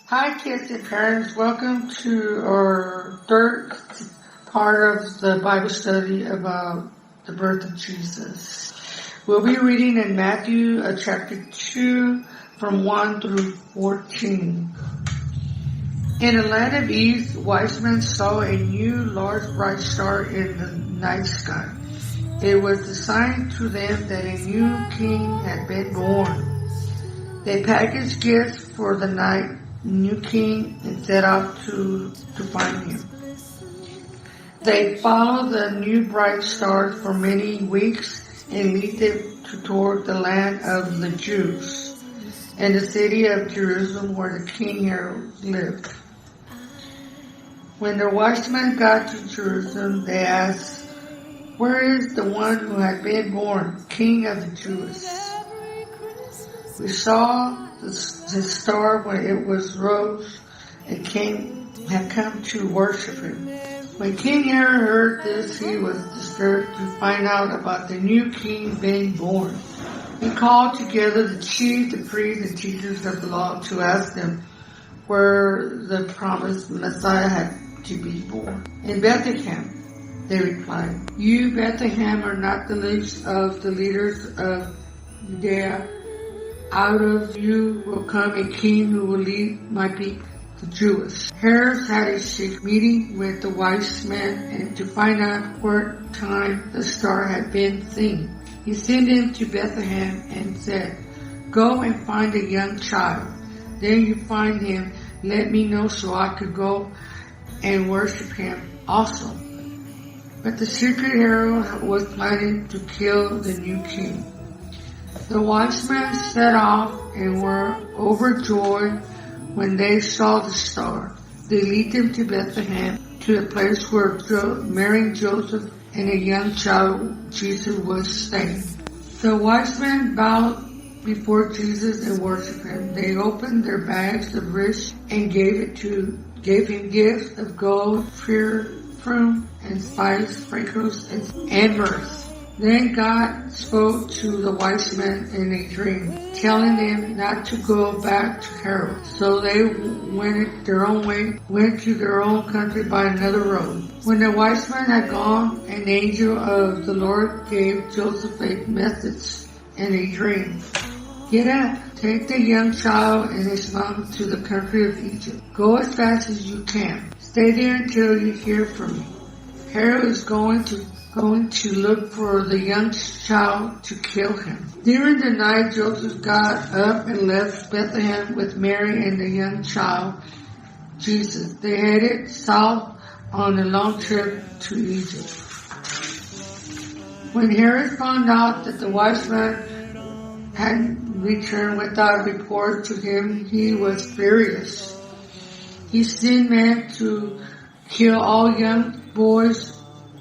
Hi kids and parents, welcome to our third part of the Bible study about the birth of Jesus. We'll be reading in Matthew chapter 2 from 1 through 14. In the land of East, wise men saw a new large bright star in the night sky. It was the sign to them that a new king had been born. They packaged gifts for the new king and set off to find him. They followed the new bright star for many weeks and lead them toward the land of the Jews and the city of Jerusalem where the king Herod lived. When the wise men got to Jerusalem, they asked, "Where is the one who had been born, King of the Jews? We saw the star when it was rose and had come to worship him." When King Herod heard this, he was disturbed to find out about the new king being born. He called together the chief, the priests, and teachers of the law to ask them where the promised Messiah had to be born. "In Bethlehem," they replied. "You, Bethlehem, are not the least of the leaders of Judea. Out of you will come a king who will lead my people, the Jews." Herod had a secret meeting with the wise men and to find out what time the star had been seen. He sent him to Bethlehem and said, "Go and find a young child. Then you find him, let me know so I could go and worship him also." But the secret Herod was planning to kill the new king. The wise men set off and were overjoyed when they saw the star. They lead them to Bethlehem, to the place where Mary, Joseph, and a young child, Jesus, was staying. The wise men bowed before Jesus and worshipped him. They opened their bags of rich and gave him gifts of gold, perfume, and spice, frankincense, and myrrh. Then God spoke to the wise men in a dream, telling them not to go back to Herod. So they went their own way, went to their own country by another road. When the wise men had gone, an angel of the Lord gave Joseph a message in a dream. "Get up, take the young child and his mom to the country of Egypt. Go as fast as you can. Stay there until you hear from me. Herod is going to look for the young child to kill him." During the night, Joseph got up and left Bethlehem with Mary and the young child, Jesus. They headed south on a long trip to Egypt. When Herod found out that the wise men had returned without report to him, he was furious. He sent men to kill all young boys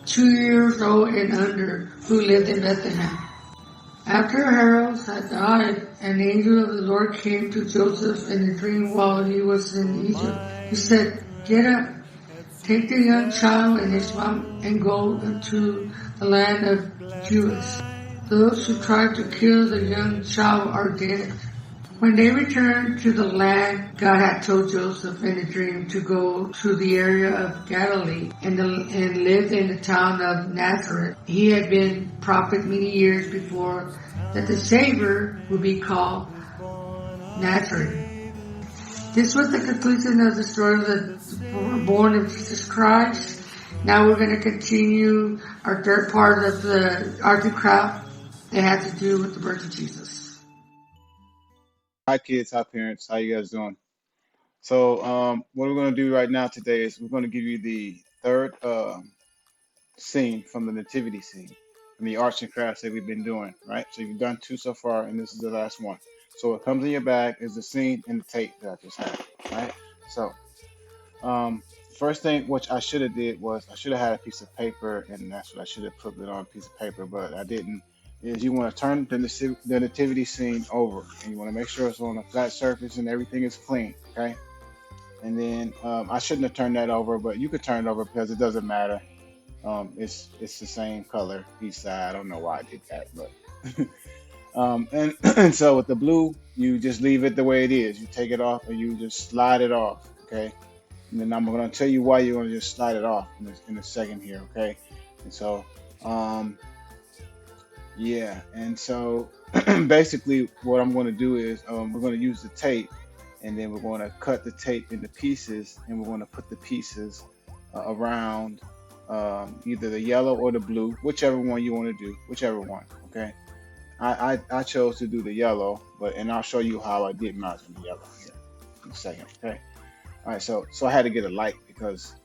2 years old and under who lived in Bethlehem. After Herod had died, an angel of the Lord came to Joseph in a dream while he was in Egypt. He said, "Get up, take the young child and his mom and go into the land of Jews. Those who tried to kill the young child are dead." When they returned to the land, God had told Joseph in a dream to go to the area of Galilee and lived in the town of Nazareth. He had been prophet many years before that the Savior would be called Nazareth. This was the conclusion of the story of the born of Jesus Christ. Now we're going to continue our third part of the art and craft that had to do with the birth of Jesus. Hi kids, hi parents, how you guys doing? So what we're going to do right now today is we're going to give you the third scene from the nativity scene from the arts and crafts that we've been doing, right? So you've done 2 so far and this is the last one. So what comes in your bag is the scene and the tape that I just had, right? So first thing which I should have did was I should have had a piece of paper and that's what I should have put it on a piece of paper, but I didn't. Is you want to turn the nativity scene over and you want to make sure it's on a flat surface and everything is clean, okay? And then I shouldn't have turned that over, but you could turn it over because it doesn't matter. It's the same color each side. I don't know why I did that, but and so with the blue you just leave it the way it is. You take it off and you just slide it off. Okay. And then I'm going to tell you why you're going to just slide it off in a second here. Okay. And so, um, yeah. And so basically what I'm going to do is we're going to use the tape, and then we're going to cut the tape into pieces, and we're going to put the pieces around either the yellow or the blue, whichever one you want to do, whichever one. Okay. I chose to do the yellow, and I'll show you how I did mine in the yellow here in a second. Okay. All right. So I had to get a light because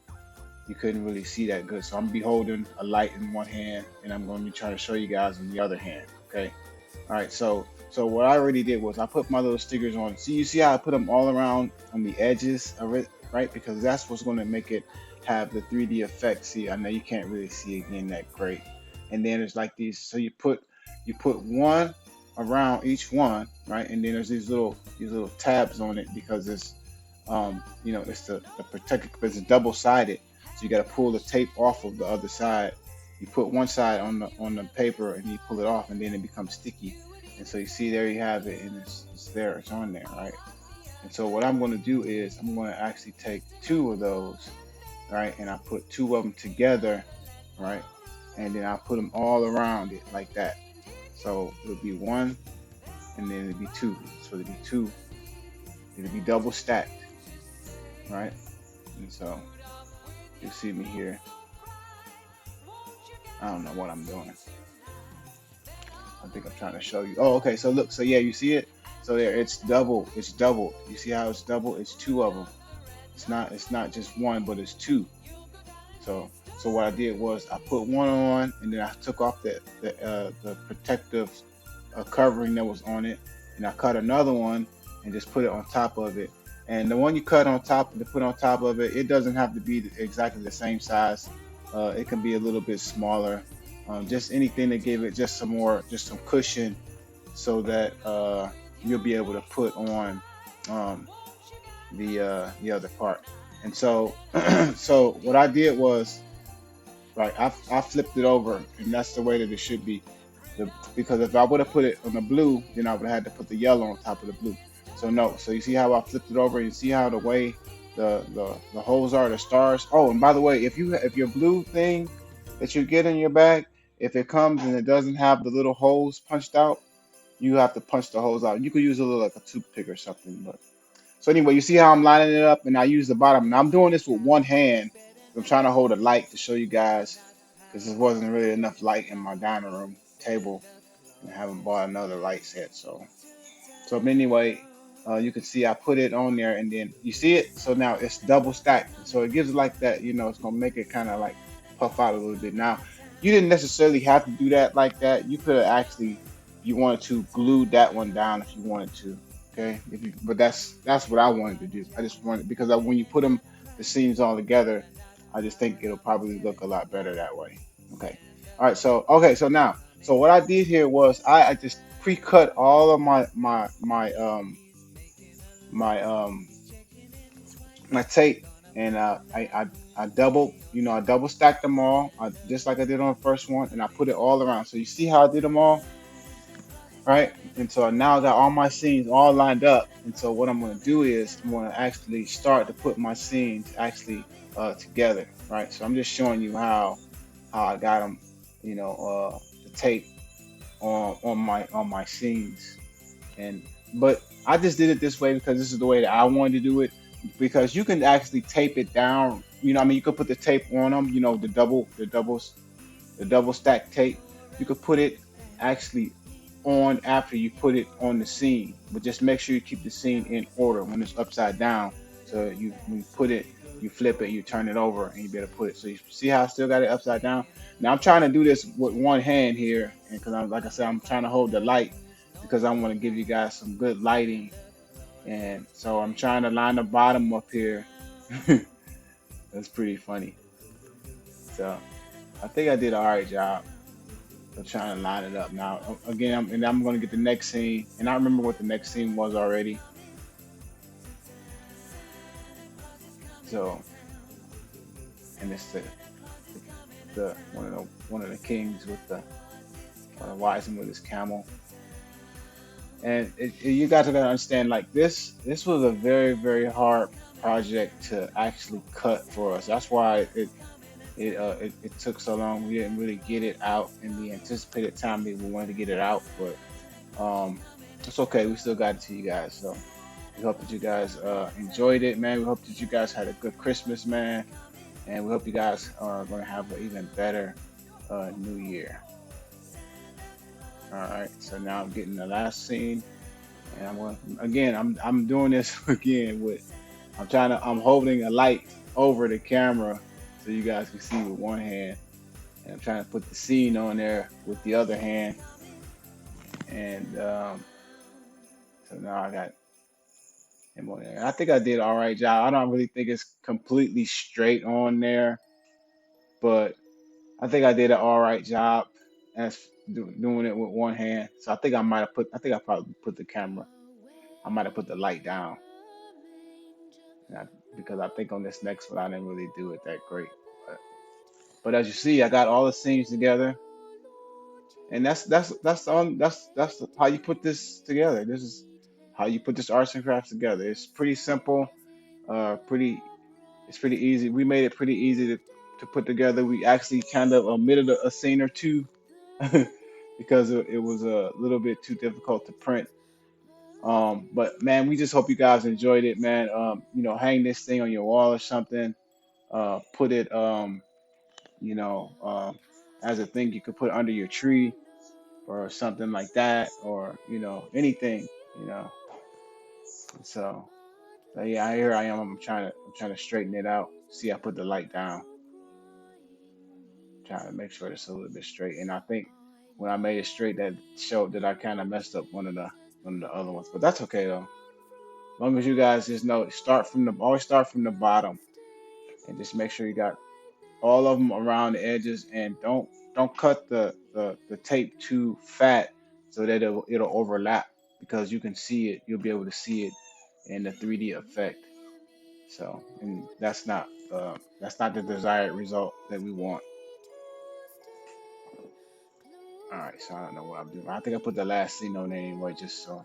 you couldn't really see that good. So I'm gonna be holding a light in one hand, and I'm going to be trying to show you guys in the other hand. Okay. All right. So what I already did was I put my little stickers on. See, you see how I put them all around on the edges of it, right? Because that's what's going to make it have the 3D effect. See, I know you can't really see again that great. And then it's like these. So you put one around each one, right? And then there's these little tabs on it because it's the protected, because it's double sided. So you got to pull the tape off of the other side. You put one side on the paper and you pull it off, and then it becomes sticky. And so you see there you have it, and it's there, it's on there, right? And so what I'm going to do is I'm going to actually take two of those, right? And I put two of them together, right? And then I put them all around it like that. So it'll be one, and then it'll be two. So it'll be two. It'll be double stacked, right? And so you see me here. I don't know what I'm doing. I think I'm trying to show you. Oh, okay. So look. So yeah, you see it. So there, it's double. It's double. You see how it's double? It's two of them. It's not just one, but it's two. So so what I did was I put one on, and then I took off the protective covering that was on it, and I cut another one and just put it on top of it. And the one you cut on top to put on top of it, it doesn't have to be exactly the same size. It can be a little bit smaller. Just anything to give it just some cushion, so that you'll be able to put on um, the other part. And so, so what I did was, right, I flipped it over, and that's the way that it should be. Because if I would have put it on the blue, then I would have had to put the yellow on top of the blue. So no. So you see how I flipped it over? You see how the way the holes are, the stars. Oh, and by the way, if your blue thing that you get in your bag, if it comes and it doesn't have the little holes punched out, you have to punch the holes out. You could use a little like a toothpick or something. But so anyway, you see how I'm lining it up, and I use the bottom. Now I'm doing this with one hand. I'm trying to hold a light to show you guys, because there wasn't really enough light in my dining room table, and I haven't bought another light set. So anyway, you can see I put it on there, and then you see it. So now it's double stacked. So it gives it like that. It's gonna make it kind of like puff out a little bit. Now, you didn't necessarily have to do that like that. You could have actually, if you wanted to, glued that one down if you wanted to. Okay, but that's what I wanted to do. I just wanted, because when you put the seams all together, I just think it'll probably look a lot better that way. Okay. All right. So okay. So now, so what I did here was I just pre-cut all of my my tape, and I double stacked them all, just like I did on the first one, and I put it all around. So you see how I did them all, right? And so now I got all my scenes all lined up. And so what I'm going to do is I'm going to actually start to put my scenes actually together, right? So I'm just showing you how I got them, the tape on my scenes. And but I just did it this way because this is the way that I wanted to do it. Because you can actually tape it down. I mean, you could put the tape on them. The double stack tape. You could put it actually on after you put it on the scene, but just make sure you keep the scene in order when it's upside down. So when you put it, you flip it, you turn it over, and you better put it. So you see how I still got it upside down. Now I'm trying to do this with one hand here, and because like I said, I'm trying to hold the light because I want to give you guys some good lighting, and so I'm trying to line the bottom up here. That's pretty funny. So I think I did an alright job of trying to line it up. Now again, I'm going to get the next scene, and I remember what the next scene was already. So, and it's the one of the kings with the wise man with his camel. And you guys are gonna understand, like this was a very, very hard project to actually cut for us. That's why it took so long. We didn't really get it out in the anticipated time that we wanted to get it out, but um, it's okay. We still got it to you guys. So we hope that you guys enjoyed it, man. We hope that you guys had a good Christmas, man, and we hope you guys are going to have an even better New Year. All right. So now I'm getting the last scene, and I'm going again. I'm doing this again with. I'm holding a light over the camera so you guys can see with one hand, and I'm trying to put the scene on there with the other hand. And so now I got him on there. And I think I did all right job. I don't really think it's completely straight on there, but I think I did an all right job as doing it with one hand. So I think I might have put. I think I probably put the camera. I might have put the light down, and because I think on this next one I didn't really do it that great. But, but as you see, I got all the scenes together, and that's how you put this together. This is how you put this arts and crafts together. It's pretty simple. Pretty. It's pretty easy. We made it pretty easy to put together. We actually kind of omitted a scene or two because it was a little bit too difficult to print. But man, we just hope you guys enjoyed it, man. Hang this thing on your wall or something. Put it, you know, um, as a thing you could put under your tree or something like that, or anything, you know. So, yeah, here I am. I'm trying to straighten it out. See, I put the light down, trying to make sure it's a little bit straight. And I think when I made it straight, that showed that I kind of messed up one of the other ones. But that's okay though. As long as you guys just know, always start from the bottom, and just make sure you got all of them around the edges, and don't cut the tape too fat so that it'll overlap, because you can see it. You'll be able to see it in the 3D effect. So, and that's not the desired result that we want. All right, so I don't know what I'm doing. I think I put the last scene on there anyway, just so.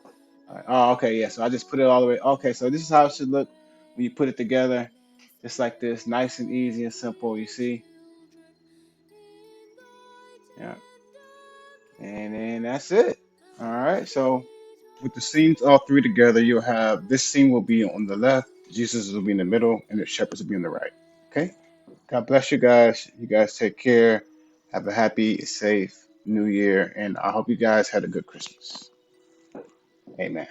All right. Oh, okay, yeah. So I just put it all the way. Okay, so this is how it should look when you put it together, just like this, nice and easy and simple. You see, yeah, and then that's it. All right, so with the scenes all three together, you'll have this scene will be on the left, Jesus will be in the middle, and the shepherds will be on the right. Okay. God bless you guys. You guys take care. Have a happy, safe New Year, and I hope you guys had a good Christmas. Amen.